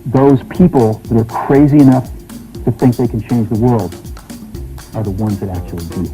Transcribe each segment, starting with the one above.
those people that are crazy enough to think they can change the world are the ones that actually do.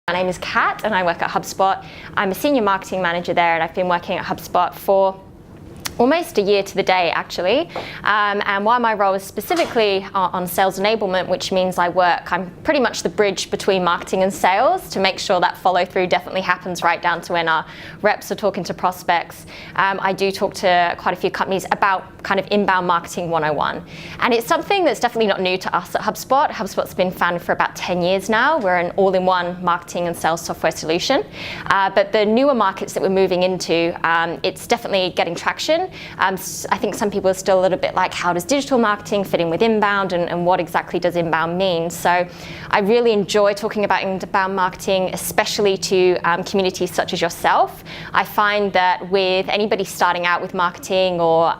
My name is Kat and I work at Hubspot. I'm a senior marketing manager there, and I've been working at Hubspot for almost a year to the day, actually. And while my role is specifically on sales enablement, which means I'm pretty much the bridge between marketing and sales to make sure that follow through definitely happens right down to when our reps are talking to prospects. I do talk to quite a few companies about kind of inbound marketing 101. And it's something that's definitely not new to us at HubSpot. HubSpot's been founded for about 10 years now. We're an all-in-one marketing and sales software solution. But the newer markets that we're moving into, it's definitely getting traction. I think some people are still a little bit like, how does digital marketing fit in with inbound, and what exactly does inbound mean? So I really enjoy talking about inbound marketing, especially to communities such as yourself. I find that with anybody starting out with marketing or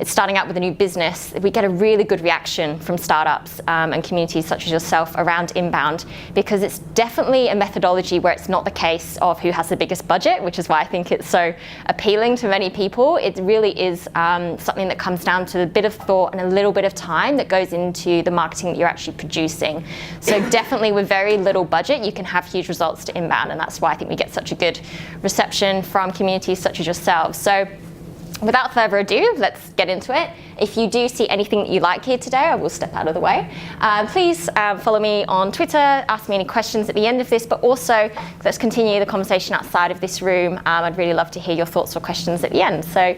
starting out with a new business, we get a really good reaction from startups and communities such as yourself around inbound, because it's definitely a methodology where it's not the case of who has the biggest budget, which is why I think it's so appealing to many people. It really is something that comes down to a bit of thought and a little bit of time that goes into the marketing that you're actually producing. So definitely with very little budget, you can have huge results to inbound, and that's why I think we get such a good reception from communities such as yourselves. So without further ado, let's get into it. If you do see anything that you like here today, I will step out of the way. Please follow me on Twitter, ask me any questions at the end of this, but also let's continue the conversation outside of this room. I'd really love to hear your thoughts or questions at the end. So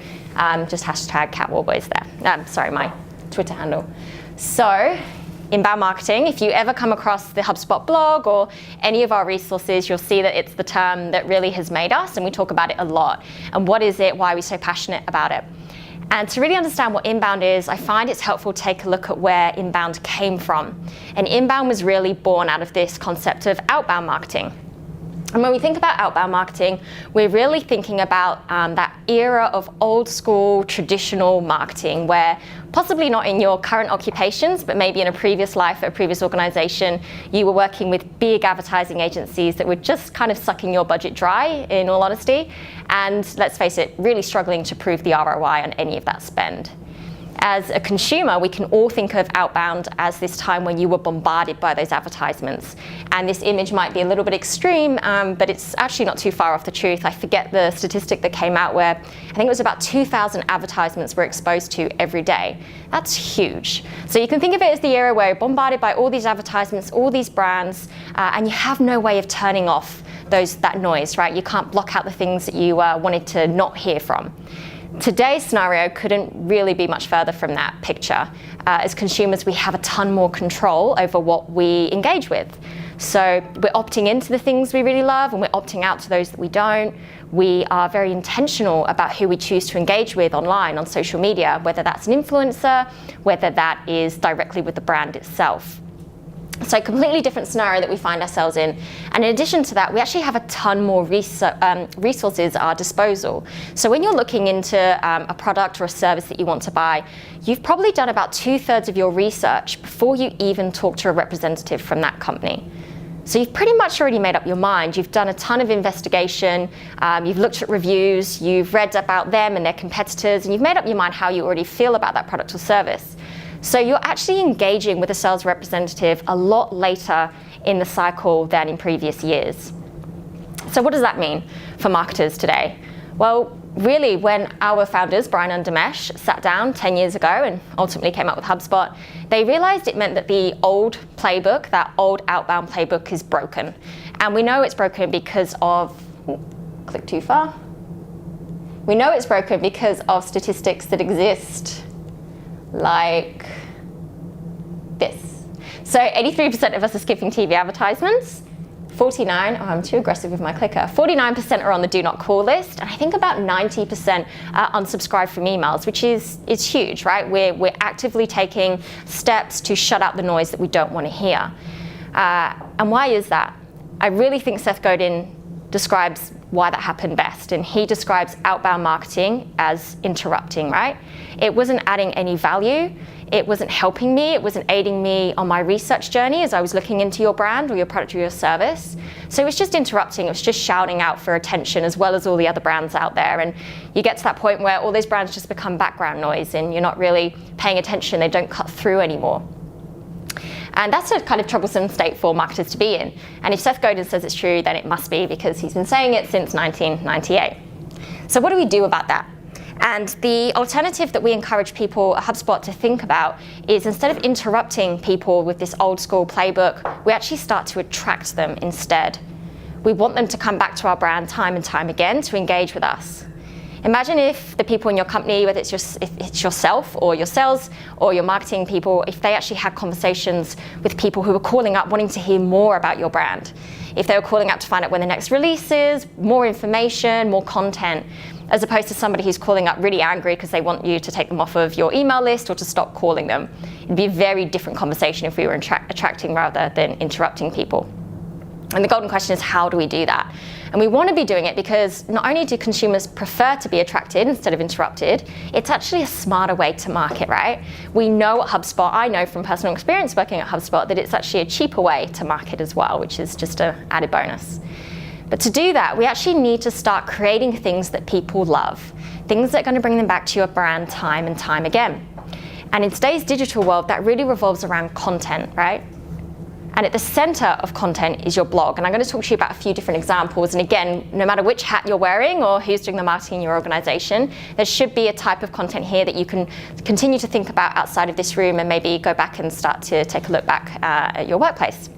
just hashtag #Warboys there. Sorry, my Twitter handle. So inbound marketing, if you ever come across the HubSpot blog or any of our resources, you'll see that it's the term that really has made us, and we talk about it a lot. And what is it? Why are we so passionate about it? And to really understand what inbound is, I find it's helpful to take a look at where inbound came from. And inbound was really born out of this concept of outbound marketing. And when we think about outbound marketing, we're really thinking about that era of old school traditional marketing, where possibly not in your current occupations, but maybe in a previous life, a previous organization, you were working with big advertising agencies that were just kind of sucking your budget dry, in all honesty. And let's face it, really struggling to prove the ROI on any of that spend. As a consumer, we can all think of outbound as this time when you were bombarded by those advertisements. And this image might be a little bit extreme, but it's actually not too far off the truth. I forget the statistic that came out where I think it was about 2,000 advertisements we're exposed to every day. That's huge. So you can think of it as the era where you're bombarded by all these advertisements, all these brands, and you have no way of turning off that noise, right? You can't block out the things that you wanted to not hear from. Today's scenario couldn't really be much further from that picture. As consumers, we have a ton more control over what we engage with. So we're opting into the things we really love, and we're opting out to those that we don't. We are very intentional about who we choose to engage with online, on social media, whether that's an influencer, whether that is directly with the brand itself. So a completely different scenario that we find ourselves in. And in addition to that, we actually have a ton more resources at our disposal. So when you're looking into a product or a service that you want to buy, you've probably done about 2/3 of your research before you even talk to a representative from that company. So you've pretty much already made up your mind. You've done a ton of investigation, you've looked at reviews, you've read about them and their competitors, and you've made up your mind how you already feel about that product or service. So you're actually engaging with a sales representative a lot later in the cycle than in previous years. So what does that mean for marketers today? Well, really, when our founders, Brian and Damesh, sat down 10 years ago and ultimately came up with HubSpot, they realized it meant that the old playbook, that old outbound playbook, is broken. And we know it's broken because of, click too far. We know it's broken because of statistics that exist like this. So 83% of us are skipping TV advertisements, 49, oh, I'm too aggressive with my clicker, 49% are on the do not call list, and I think about 90% unsubscribe from emails, which is huge, right? We're actively taking steps to shut out the noise that we don't want to hear. And why is that? I really think Seth Godin describes why that happened best, and he describes outbound marketing as interrupting, right? It wasn't adding any value, it wasn't helping me, it wasn't aiding me on my research journey as I was looking into your brand or your product or your service. So it was just interrupting, it was just shouting out for attention as well as all the other brands out there. And you get to that point where all those brands just become background noise and you're not really paying attention, they don't cut through anymore. And that's a kind of troublesome state for marketers to be in. And if Seth Godin says it's true, then it must be, because he's been saying it since 1998. So what do we do about that? And the alternative that we encourage people at HubSpot to think about is, instead of interrupting people with this old school playbook, we actually start to attract them instead. We want them to come back to our brand time and time again to engage with us. Imagine if the people in your company, whether it's yourself or your sales or your marketing people, if they actually had conversations with people who were calling up wanting to hear more about your brand. If they were calling up to find out when the next release is, more information, more content, as opposed to somebody who's calling up really angry because they want you to take them off of your email list or to stop calling them. It'd be a very different conversation if we were attracting rather than interrupting people. And the golden question is, how do we do that? And we want to be doing it because not only do consumers prefer to be attracted instead of interrupted, it's actually a smarter way to market, right? We know at HubSpot, I know from personal experience working at HubSpot, that it's actually a cheaper way to market as well, which is just an added bonus. But to do that, we actually need to start creating things that people love, things that are going to bring them back to your brand time and time again. And in today's digital world, that really revolves around content, right? And at the center of content is your blog. And I'm going to talk to you about a few different examples. And again, no matter which hat you're wearing or who's doing the marketing in your organization, there should be a type of content here that you can continue to think about outside of this room and maybe go back and start to take a look back at your workplace.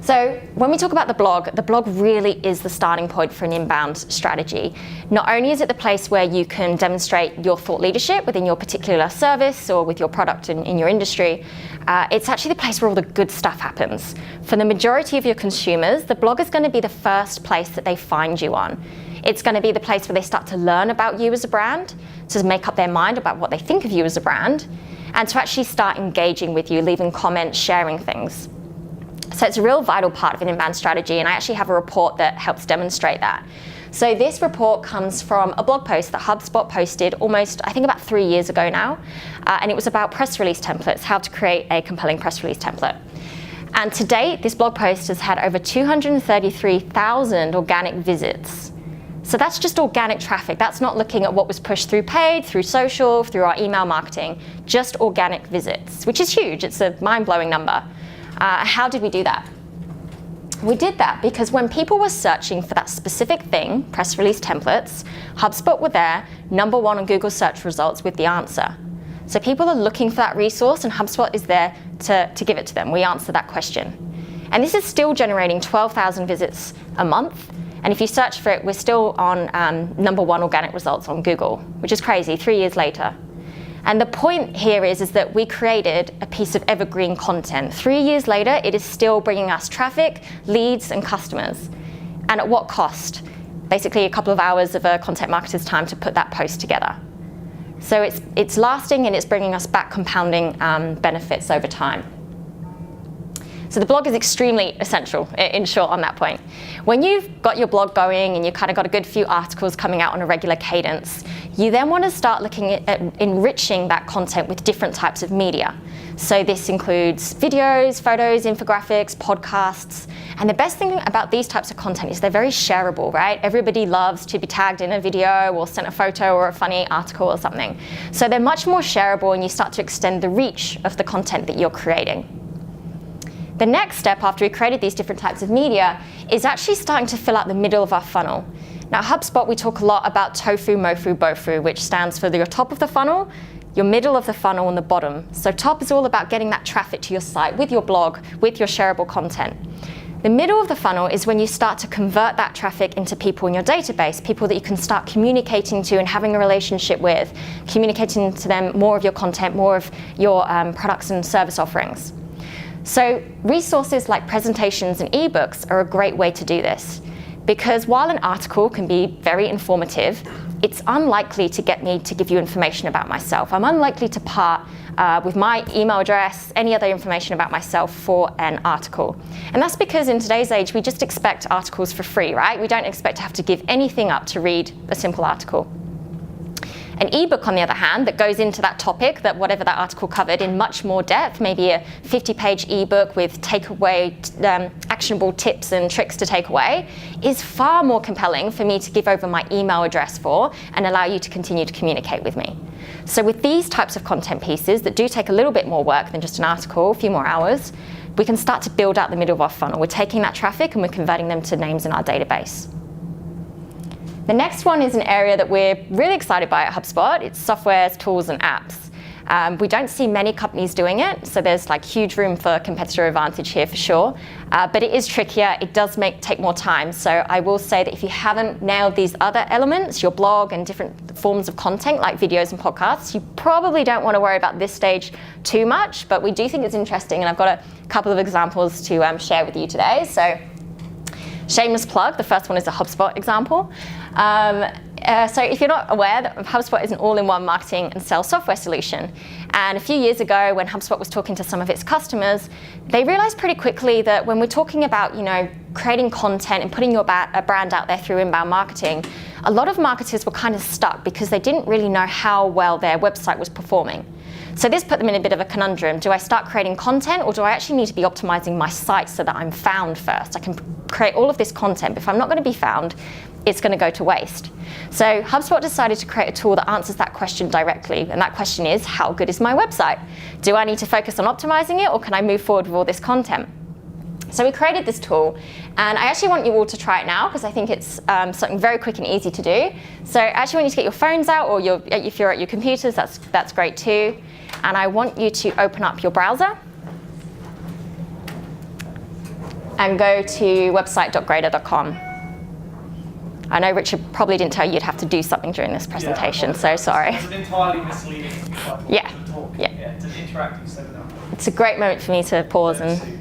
So when we talk about the blog really is the starting point for an inbound strategy. Not only is it the place where you can demonstrate your thought leadership within your particular service or with your product in your industry, it's actually the place where all the good stuff happens. For the majority of your consumers, the blog is going to be the first place that they find you on. It's going to be the place where they start to learn about you as a brand, to make up their mind about what they think of you as a brand, and to actually start engaging with you, leaving comments, sharing things. So it's a real vital part of an inbound strategy, and I actually have a report that helps demonstrate that. So this report comes from a blog post that HubSpot posted almost, I think, about 3 years ago now, and it was about press release templates, how to create a compelling press release template. And to date, this blog post has had over 233,000 organic visits. So that's just organic traffic. That's not looking at what was pushed through paid, through social, through our email marketing, just organic visits, which is huge. It's a mind-blowing number. How did we do that? We did that because when people were searching for that specific thing, press release templates, HubSpot were there, number one on Google search results with the answer. So people are looking for that resource, and HubSpot is there to give it to them. We answer that question. And this is still generating 12,000 visits a month. And if you search for it, we're still on number one organic results on Google, which is crazy, 3 years later. And the point here is that we created a piece of evergreen content. 3 years later, it is still bringing us traffic, leads, and customers. And at what cost? Basically a couple of hours of a content marketer's time to put that post together. So it's lasting, and it's bringing us back compounding benefits over time. So the blog is extremely essential, in short, on that point. When you've got your blog going and you've kind of got a good few articles coming out on a regular cadence, you then want to start looking at enriching that content with different types of media. So this includes videos, photos, infographics, podcasts. And the best thing about these types of content is they're very shareable, right? Everybody loves to be tagged in a video or sent a photo or a funny article or something. So they're much more shareable, and you start to extend the reach of the content that you're creating. The next step after we created these different types of media is actually starting to fill out the middle of our funnel. Now at HubSpot, we talk a lot about tofu, mofu, bofu, which stands for your top of the funnel, your middle of the funnel, and the bottom. So top is all about getting that traffic to your site with your blog, with your shareable content. The middle of the funnel is when you start to convert that traffic into people in your database, people that you can start communicating to and having a relationship with, communicating to them more of your content, more of your products and service offerings. So resources like presentations and ebooks are a great way to do this, because while an article can be very informative, it's unlikely to get me to give you information about myself. I'm unlikely to part with my email address, any other information about myself for an article. And that's because in today's age, we just expect articles for free, right? We don't expect to have to give anything up to read a simple article. An ebook, on the other hand, that goes into that topic, that whatever that article covered in much more depth, maybe a 50-page ebook with takeaway, actionable tips and tricks to take away, is far more compelling for me to give over my email address for and allow you to continue to communicate with me. So with these types of content pieces that do take a little bit more work than just an article, a few more hours, we can start to build out the middle of our funnel. We're taking that traffic and we're converting them to names in our database. The next one is an area that we're really excited by at HubSpot. It's softwares, tools, and apps. We don't see many companies doing it, so there's like huge room for competitor advantage here for sure. But it is trickier. It does take more time. So I will say that if you haven't nailed these other elements, your blog and different forms of content like videos and podcasts, you probably don't want to worry about this stage too much. But we do think it's interesting, and I've got a couple of examples to share with you today. So shameless plug, the first one is a HubSpot example. So if you're not aware, that HubSpot is an all-in-one marketing and sales software solution. And a few years ago, when HubSpot was talking to some of its customers, they realized pretty quickly that when we're talking about, creating content and putting your brand out there through inbound marketing, a lot of marketers were kind of stuck because they didn't really know how well their website was performing. So this put them in a bit of a conundrum. Do I start creating content, or do I actually need to be optimizing my site so that I'm found first? I can create all of this content, but if I'm not going to be found, it's going to go to waste. So HubSpot decided to create a tool that answers that question directly. And that question is, how good is my website? Do I need to focus on optimizing it, or can I move forward with all this content? So we created this tool, and I actually want you all to try it now because I think it's something very quick and easy to do. So I actually want you to get your phones out, or if you're at your computers, that's great too. And I want you to open up your browser and go to website.grader.com. I know Richard probably didn't tell you you'd have to do something during this presentation, so sorry. It's an entirely misleading talk. Yeah. It's an interactive seminar. It's a great moment for me to pause and.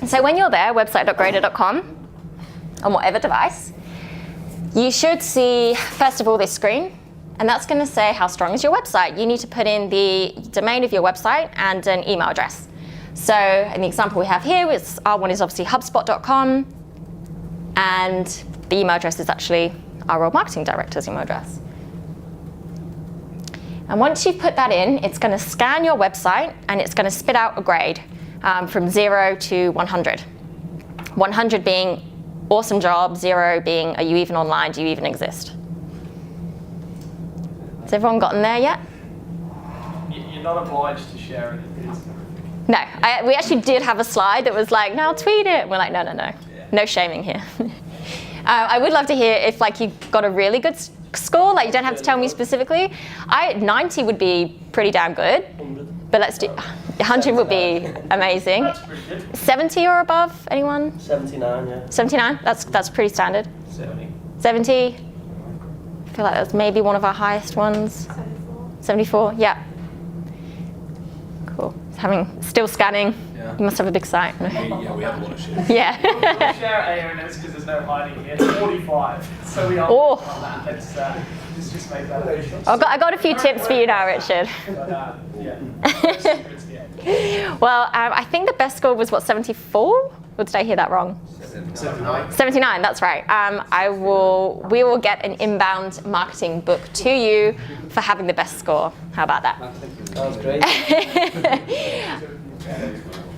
So when you're there, website.grader.com, on whatever device, you should see, first of all, this screen, and that's going to say how strong is your website. You need to put in the domain of your website and an email address. So in the example we have here, our one is obviously hubspot.com, and the email address is actually our role marketing director's email address. And once you've put that in, it's going to scan your website and it's going to spit out a grade from 0 to 100. 100 being awesome job, 0 being are you even online, do you even exist? Has everyone gotten there yet? You're not obliged to share it. No, we actually did have a slide that was like, now tweet it. We're like, no. No shaming here. I would love to hear if you got a really good score, you don't have to tell me specifically. 90 would be pretty damn good, but let's do 100 would be amazing. That's pretty good. 70 or above, anyone? 79, yeah. 79, that's pretty standard. 70. 70, I feel like that's maybe one of our highest ones. 74, yeah. Cool, still scanning. Yeah. You must have a big site. Yeah, we have a lot of shit. Yeah. We'll share Aeona because there's no hiding here. It's 45, so we are on that. Let's just make that official. I got a few tips for you now, Richard. But, yeah. Well, I think the best score was 74? Or did I hear that wrong? 79. 79, that's right. We will get an inbound marketing book to you for having the best score. How about that? That was great.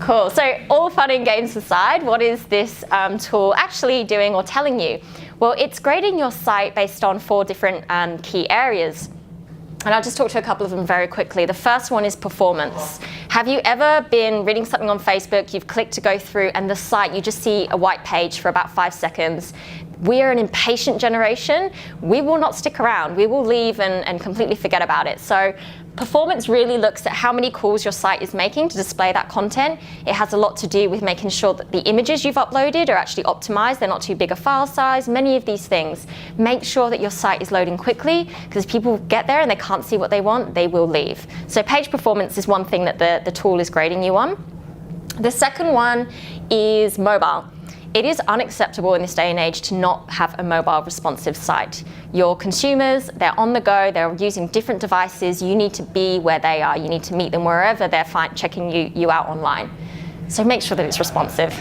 Cool. So all fun and games aside, what is this tool actually doing or telling you? Well, it's grading your site based on 4 different key areas. And I'll just talk to a couple of them very quickly. The first one is performance. Have you ever been reading something on Facebook, you've clicked to go through, and the site, you just see a white page for about 5 seconds. we are an impatient generation. We will not stick around. We will leave and completely forget about it. So performance really looks at how many calls your site is making to display that content. It has a lot to do with making sure that the images you've uploaded are actually optimized. They're not too big a file size, many of these things. Make sure that your site is loading quickly, because if people get there and they can't see what they want, they will leave. So page performance is one thing that the tool is grading you on. The second one is mobile. It is unacceptable in this day and age to not have a mobile responsive site. Your consumers, they're on the go, they're using different devices. You need to be where they are. You need to meet them wherever they're checking you out online. So make sure that it's responsive.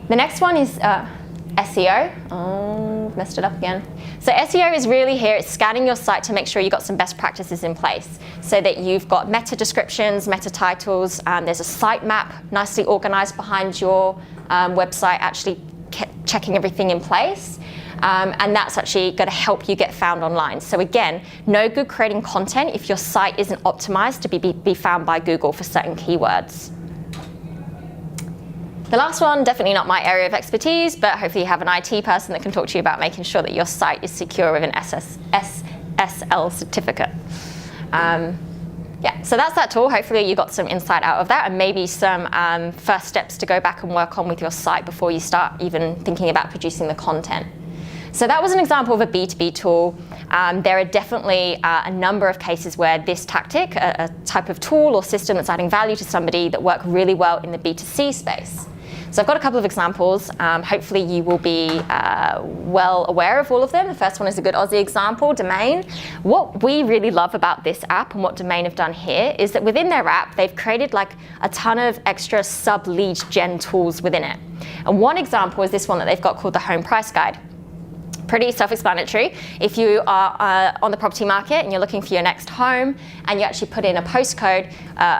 The next one is SEO. Oh, messed it up again. So SEO is really here. It's scanning your site to make sure you've got some best practices in place, so that you've got meta descriptions, meta titles. There's a site map nicely organized behind your website, actually checking everything in place. And that's actually going to help you get found online. So again, no good creating content if your site isn't optimized to be found by Google for certain keywords. The last one, definitely not my area of expertise, but hopefully you have an IT person that can talk to you about making sure that your site is secure with an SSL certificate. Yeah, so that's that tool. Hopefully you got some insight out of that, and maybe some first steps to go back and work on with your site before you start even thinking about producing the content. So that was an example of a B2B tool. There are definitely a number of cases where this tactic, a type of tool or system that's adding value to somebody, that work really well in the B2C space. So I've got a couple of examples. Hopefully you will be well aware of all of them. The first one is a good Aussie example, Domain. What we really love about this app and what Domain have done here is that within their app, they've created like a ton of extra sub-lead gen tools within it. And one example is this one that they've got called the Home Price Guide. Pretty self-explanatory. If you are on the property market and you're looking for your next home and you actually put in a postcode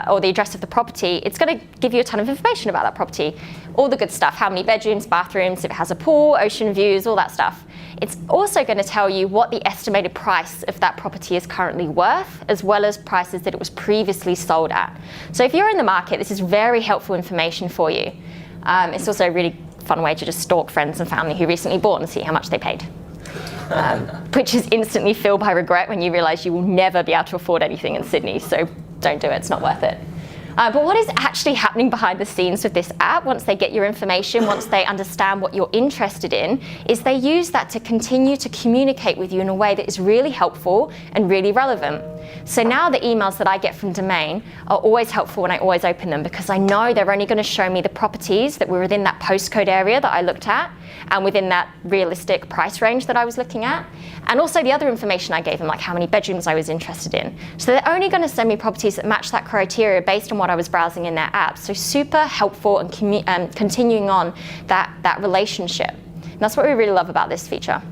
or the address of the property, it's going to give you a ton of information about that property. All the good stuff, how many bedrooms, bathrooms, if it has a pool, ocean views, all that stuff. It's also going to tell you what the estimated price of that property is currently worth, as well as prices that it was previously sold at. So if you're in the market, this is very helpful information for you. It's also a really fun way to just stalk friends and family who recently bought and see how much they paid. Which is instantly filled by regret when you realize you will never be able to afford anything in Sydney, so don't do it, it's not worth it. But what is actually happening behind the scenes with this app, once they get your information, once they understand what you're interested in, is they use that to continue to communicate with you in a way that is really helpful and really relevant. So now the emails that I get from Domain are always helpful when I always open them, because I know they're only going to show me the properties that were within that postcode area that I looked at and within that realistic price range that I was looking at. And also the other information I gave them, like how many bedrooms I was interested in. So they're only going to send me properties that match that criteria based on what I was browsing in their app. So super helpful and continuing on that relationship. And that's what we really love about this feature.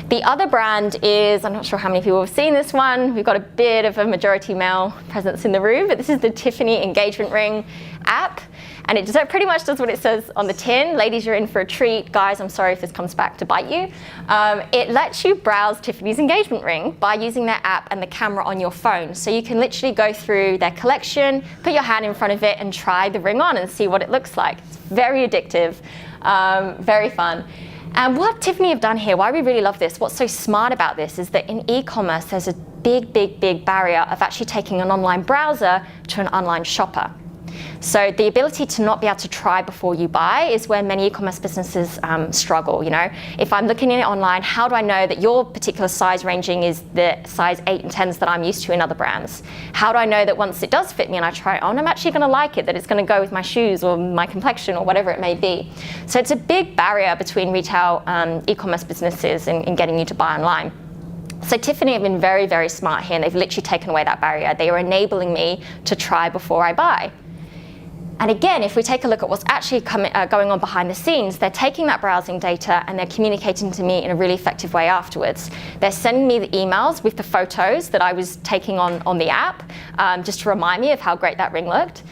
The other brand is, I'm not sure how many people have seen this one. We've got a bit of a majority male presence in the room, but this is the Tiffany engagement ring app. And it pretty much does what it says on the tin. Ladies, you're in for a treat. Guys, I'm sorry if this comes back to bite you. It lets you browse Tiffany's engagement ring by using their app and the camera on your phone. So you can literally go through their collection, put your hand in front of it and try the ring on and see what it looks like. It's very addictive, very fun. And what Tiffany have done here, why we really love this, what's so smart about this is that in e-commerce, there's a big barrier of actually taking an online browser to an online shopper. So the ability to not be able to try before you buy is where many e-commerce businesses struggle. You know, if I'm looking at it online, how do I know that your particular size ranging is the size 8 and 10s that I'm used to in other brands? How do I know that once it does fit me and I try it on, I'm actually going to like it, that it's going to go with my shoes or my complexion or whatever it may be? So it's a big barrier between retail e-commerce businesses in getting you to buy online. So Tiffany have been very smart here, and they've literally taken away that barrier. They are enabling me to try before I buy. And again, if we take a look at what's actually going on behind the scenes, they're taking that browsing data and they're communicating to me in a really effective way afterwards. They're sending me the emails with the photos that I was taking on the app, just to remind me of how great that ring looked.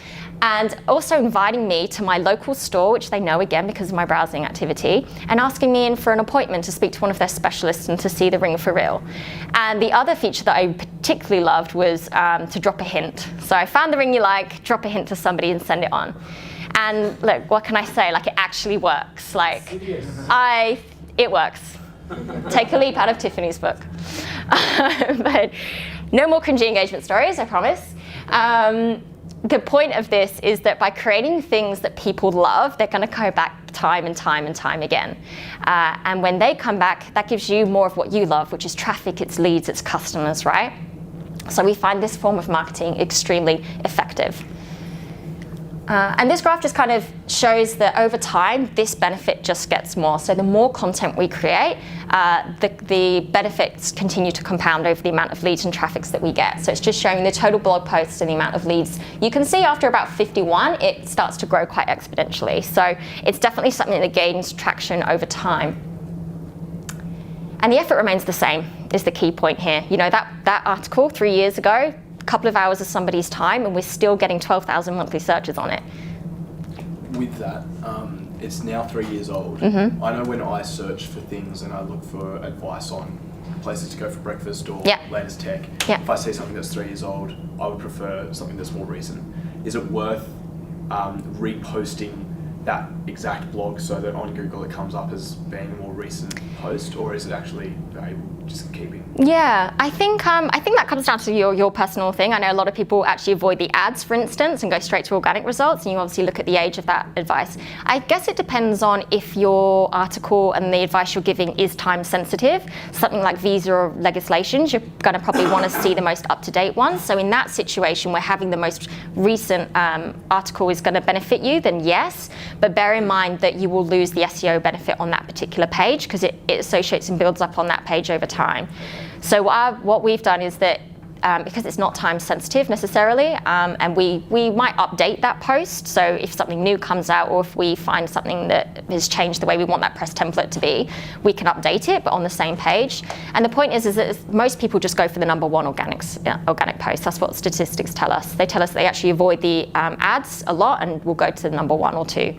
And also inviting me to my local store, which they know again because of my browsing activity, and asking me in for an appointment to speak to one of their specialists and to see the ring for real. And the other feature that I particularly loved was to drop a hint. So I found the ring you like, drop a hint to somebody and send it on. And look, what can I say? Like, it actually works. Like, it works. Take a leap out of Tiffany's book. But no more cringy engagement stories, I promise. The point of this is that by creating things that people love, they're going to go back time and time and time again. And when they come back, that gives you more of what you love, which is traffic, it's leads, it's customers, right? So we find this form of marketing extremely effective. And this graph just kind of shows that over time, this benefit just gets more. So the more content we create, the benefits continue to compound over the amount of leads and traffics that we get. So it's just showing the total blog posts and the amount of leads. You can see after about 51, it starts to grow quite exponentially. So it's definitely something that gains traction over time. And the effort remains the same, is the key point here. You know, that article 3 years ago, couple of hours of somebody's time, and we're still getting 12,000 monthly searches on it. With that, it's now 3 years old. Mm-hmm. I know when I search for things and I look for advice on places to go for breakfast or latest tech, if I see something that's 3 years old, I would prefer something that's more recent. Is it worth reposting that exact blog so that on Google it comes up as being a more recent post, or is it actually valuable just keeping? Yeah, I think that comes down to your personal thing. I know a lot of people actually avoid the ads, for instance, and go straight to organic results, and you obviously look at the age of that advice. I guess it depends on if your article and the advice you're giving is time sensitive. Something like visa or legislations, you're going to probably want to see the most up-to-date ones. So in that situation where having the most recent article is going to benefit you, then yes, but bear in mind that you will lose the SEO benefit on that particular page because it associates and builds up on that page over time. So what we've done is that because it's not time sensitive necessarily, and we might update that post. So if something new comes out, or if we find something that has changed the way we want that press template to be, we can update it, but on the same page. And the point is that most people just go for the number one organic post. That's what statistics tell us. They tell us they actually avoid the ads a lot and will go to the number one or two.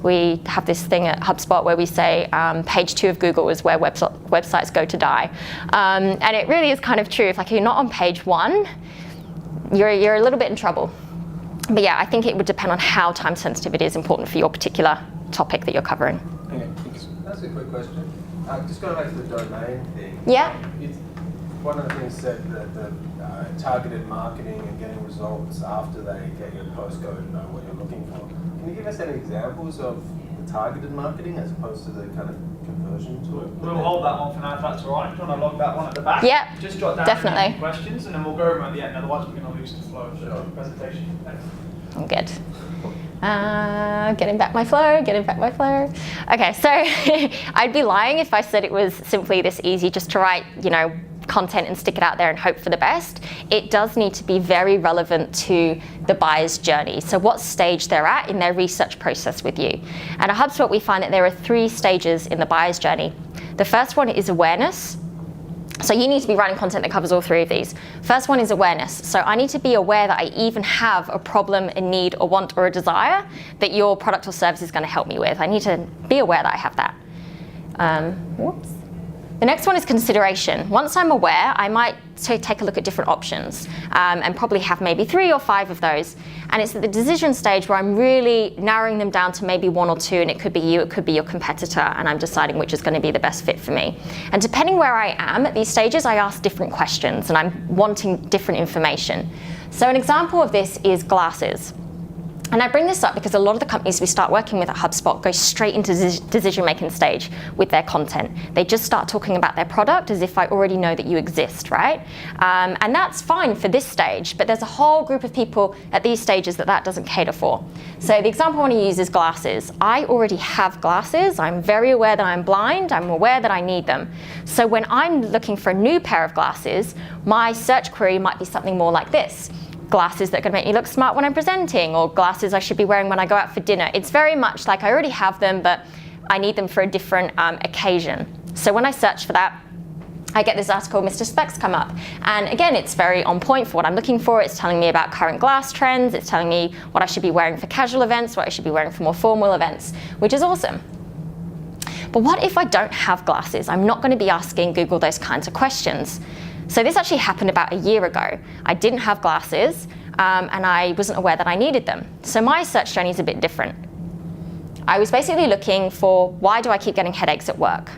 We have this thing at Hubspot where we say page 2 of Google is where websites go to die. And it really is kind of true. If you're not on page 1, you're a little bit in trouble. But yeah, I think it would depend on how time sensitive it is important for your particular topic that you're covering. Okay, that's a quick question. Just going back to the domain thing. Yeah. One of the things said that the targeted marketing and getting results after they get your postcode and know what you're looking for. Can you give us any examples of the targeted marketing as opposed to the kind of conversion to it? We'll hold that one for now if that's all right. Do you want to log that one at the back? Yeah, just jot down definitely. any questions and then we'll go over them at the end. Otherwise, we're going to lose the flow of the presentation. Thanks. I'm good. Getting back my flow. Okay, so I'd be lying if I said it was simply this easy just to write, content and stick it out there and hope for the best. It does need to be very relevant to the buyer's journey. So what stage they're at in their research process with you. And at HubSpot, we find that there are 3 stages in the buyer's journey. The first one is awareness. So you need to be writing content that covers all 3 of these. First one is awareness. So I need to be aware that I even have a problem, a need, a want, or a desire that your product or service is going to help me with. I need to be aware that I have that. The next one is consideration. Once I'm aware, I might take a look at different options and probably have maybe 3 or 5 of those. And it's at the decision stage where I'm really narrowing them down to maybe 1 or 2, and it could be you, it could be your competitor, and I'm deciding which is going to be the best fit for me. And depending where I am at these stages, I ask different questions and I'm wanting different information. So an example of this is glasses. And I bring this up because a lot of the companies we start working with at HubSpot go straight into decision-making stage with their content. They just start talking about their product as if I already know that you exist, right? And that's fine for this stage, but there's a whole group of people at these stages that doesn't cater for. So the example I want to use is glasses. I already have glasses. I'm very aware that I'm blind. I'm aware that I need them. So when I'm looking for a new pair of glasses, my search query might be something more like this. Glasses that are going to make me look smart when I'm presenting, or glasses I should be wearing when I go out for dinner. It's very much like I already have them, but I need them for a different occasion. So when I search for that, I get this article, Mr. Specs, come up. And again, it's very on point for what I'm looking for. It's telling me about current glass trends. It's telling me what I should be wearing for casual events, what I should be wearing for more formal events, which is awesome. But what if I don't have glasses? I'm not going to be asking Google those kinds of questions. So this actually happened about a year ago. I didn't have glasses and I wasn't aware that I needed them. So my search journey is a bit different. I was basically looking for, why do I keep getting headaches at work?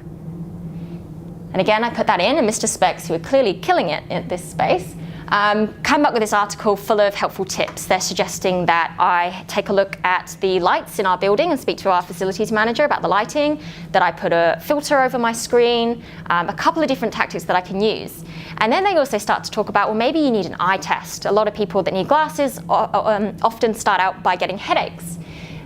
And again, I put that in, and Mr. Specs, who are clearly killing it in this space, come up with this article full of helpful tips. They're suggesting that I take a look at the lights in our building and speak to our facilities manager about the lighting, that I put a filter over my screen, a couple of different tactics that I can use. And then they also start to talk about, well, maybe you need an eye test. A lot of people that need glasses often start out by getting headaches.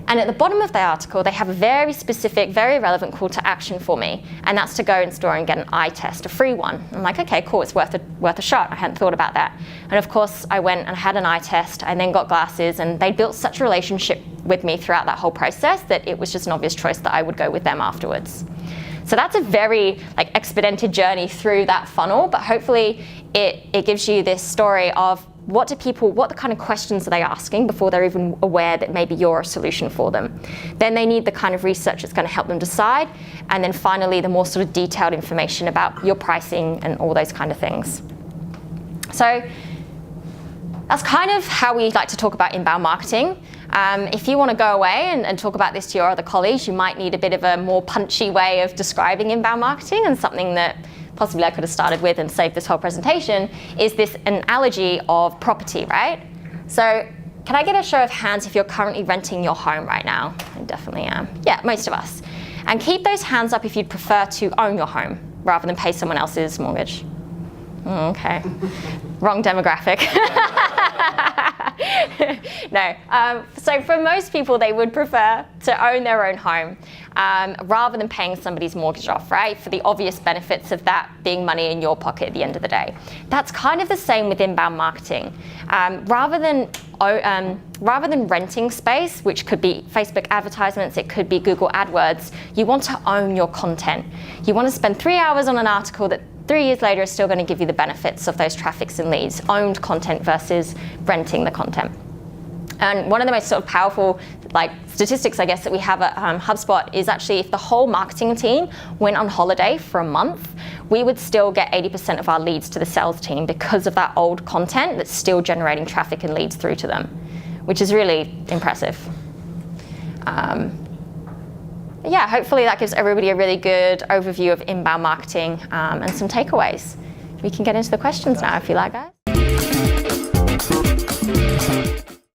And at the bottom of the article, they have a very specific, very relevant call to action for me, and that's to go in store and get an eye test, a free one. I'm like, okay, cool, it's worth a shot. I hadn't thought about that. And of course, I went and had an eye test, and then got glasses, and they built such a relationship with me throughout that whole process that it was just an obvious choice that I would go with them afterwards. So that's a very expedited journey through that funnel, but hopefully it gives you this story of what the kind of questions are they asking before they're even aware that maybe you're a solution for them. Then they need the kind of research that's going to help them decide. And then finally, the more sort of detailed information about your pricing and all those kind of things. So that's kind of how we like to talk about inbound marketing. If you want to go away and talk about this to your other colleagues, you might need a bit of a more punchy way of describing inbound marketing, and something that possibly I could have started with and saved this whole presentation is this analogy of property, right? So can I get a show of hands if you're currently renting your home right now? I definitely am. Yeah, most of us. And keep those hands up if you'd prefer to own your home rather than pay someone else's mortgage. Okay, wrong demographic. No, so for most people, they would prefer to own their own home rather than paying somebody's mortgage off, right? For the obvious benefits of that being money in your pocket at the end of the day. That's kind of the same with inbound marketing. Rather than renting space, which could be Facebook advertisements, it could be Google AdWords, you want to own your content. You want to spend 3 hours on an article that 3 years later is still going to give you the benefits of those traffics and leads, owned content versus renting the content. And one of the most sort of powerful statistics, I guess, that we have at HubSpot is actually if the whole marketing team went on holiday for a month, we would still get 80% of our leads to the sales team because of that old content that's still generating traffic and leads through to them, which is really impressive. Yeah, hopefully that gives everybody a really good overview of inbound marketing and some takeaways. We can get into the questions now if you like, guys.